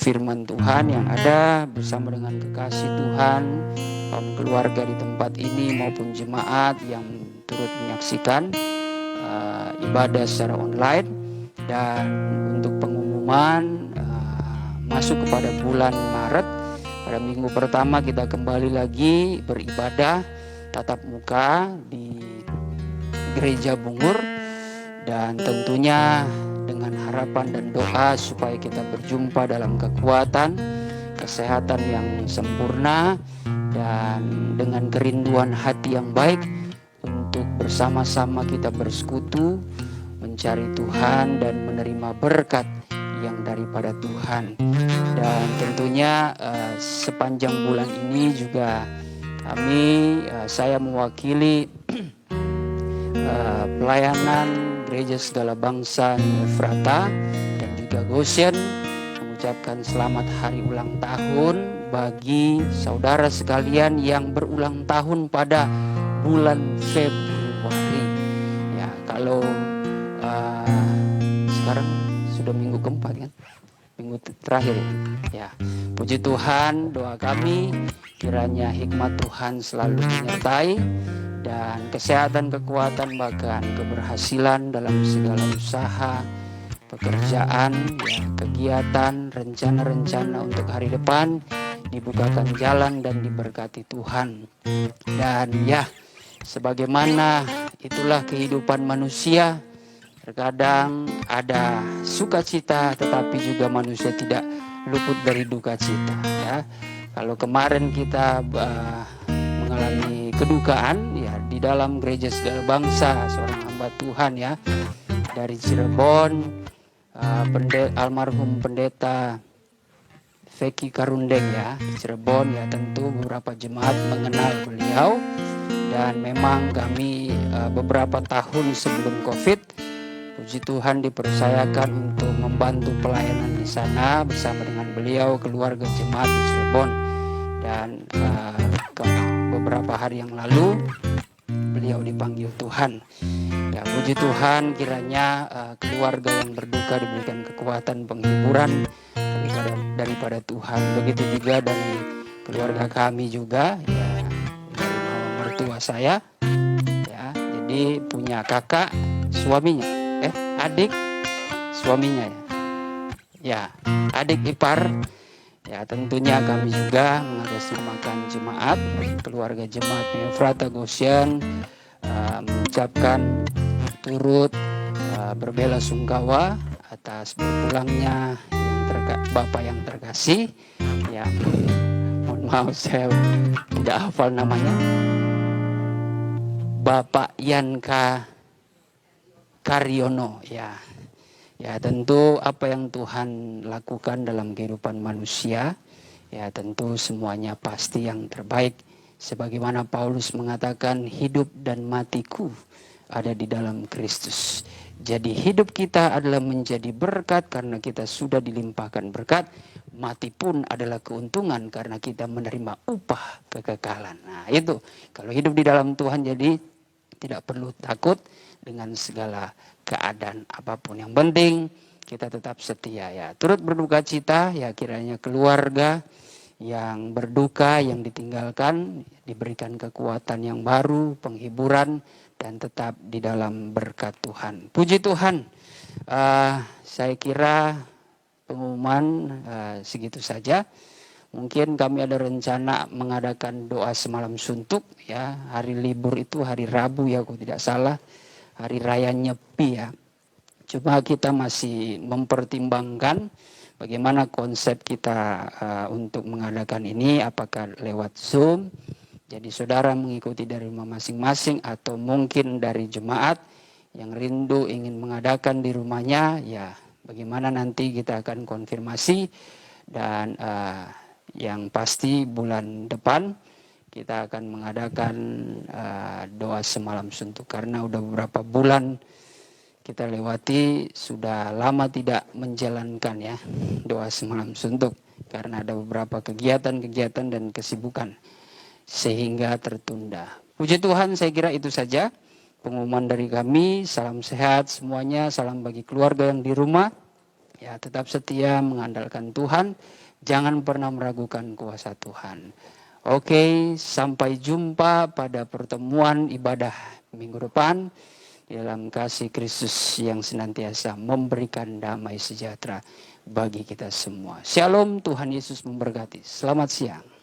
firman Tuhan yang ada bersama dengan kekasih Tuhan, keluarga di tempat ini maupun jemaat yang turut menyaksikan ibadah secara online. Dan untuk pengumuman masuk kepada bulan Maret, pada minggu pertama kita kembali lagi beribadah tatap muka di Gereja Bungur, dan tentunya dengan harapan dan doa supaya kita berjumpa dalam kekuatan, kesehatan yang sempurna, dan dengan kerinduan hati yang baik untuk bersama-sama kita bersekutu, mencari Tuhan dan menerima berkat yang daripada Tuhan. Dan tentunya sepanjang bulan ini juga saya mewakili pelayanan Gereja Segala Bangsa Efrata dan juga Goshen mengucapkan selamat hari ulang tahun bagi saudara sekalian yang berulang tahun pada bulan Februari. Ya, kalau sekarang sudah minggu keempat kan, minggu terakhir ya. Puji Tuhan, doa kami kiranya hikmat Tuhan selalu menyertai dan kesehatan, kekuatan, bahkan keberhasilan dalam segala usaha, pekerjaan, ya, kegiatan, rencana-rencana untuk hari depan dibukakan jalan dan diberkati Tuhan. Dan ya, sebagaimana itulah kehidupan manusia, terkadang ada sukacita tetapi juga manusia tidak luput dari duka cita ya. Kalau kemarin kita mengalami kedukaan ya di dalam Gereja Segala Bangsa, seorang hamba Tuhan ya dari Cirebon, almarhum pendeta Feki Karundeng ya Cirebon ya, tentu beberapa jemaat mengenal beliau, dan memang kami beberapa tahun sebelum COVID, puji Tuhan dipercayakan untuk membantu pelayanan di sana bersama dengan beliau, keluarga jemaat di Cirebon. Dan beberapa hari yang lalu beliau dipanggil Tuhan. Ya, puji Tuhan, kiranya keluarga yang berduka diberikan kekuatan, penghiburan daripada Tuhan. Begitu juga dari keluarga kami juga, ya, dari mama mertua saya, ya, jadi punya kakak suaminya, adik suaminya, ya, adik ipar. Ya, tentunya kami juga mengatasnamakan jemaat, keluarga jemaat Efrata Goshen, mengucapkan turut berbelasungkawa atas berpulangnya Bapak yang terkasih. Ya, mohon maaf saya tidak hafal namanya. Bapak Yanka Karyono ya. Ya, tentu apa yang Tuhan lakukan dalam kehidupan manusia, ya tentu semuanya pasti yang terbaik. Sebagaimana Paulus mengatakan, hidup dan matiku ada di dalam Kristus. Jadi hidup kita adalah menjadi berkat karena kita sudah dilimpahkan berkat. Mati pun adalah keuntungan karena kita menerima upah kekekalan. Nah itu, kalau hidup di dalam Tuhan jadi tidak perlu takut dengan segala keadaan apapun. Yang penting kita tetap setia ya. Turut berduka cita ya, kiranya keluarga yang berduka, yang ditinggalkan diberikan kekuatan yang baru, penghiburan, dan tetap di dalam berkat Tuhan. Puji Tuhan. Saya kira pengumuman segitu saja. Mungkin kami ada rencana mengadakan doa semalam suntuk ya. Hari libur itu hari Rabu ya, kalau tidak salah. Hari Raya Nyepi ya. Cuma kita masih mempertimbangkan bagaimana konsep kita untuk mengadakan ini, apakah lewat Zoom, jadi saudara mengikuti dari rumah masing-masing, atau mungkin dari jemaat yang rindu ingin mengadakan di rumahnya, ya bagaimana nanti kita akan konfirmasi. Dan yang pasti bulan depan kita akan mengadakan doa semalam suntuk, karena udah beberapa bulan kita lewati, sudah lama tidak menjalankan ya doa semalam suntuk karena ada beberapa kegiatan-kegiatan dan kesibukan sehingga tertunda. Puji Tuhan, saya kira itu saja pengumuman dari kami. Salam sehat semuanya, salam bagi keluarga yang di rumah. Ya, tetap setia mengandalkan Tuhan, jangan pernah meragukan kuasa Tuhan. Oke, sampai jumpa pada pertemuan ibadah minggu depan dalam kasih Kristus yang senantiasa memberikan damai sejahtera bagi kita semua. Shalom, Tuhan Yesus memberkati. Selamat siang.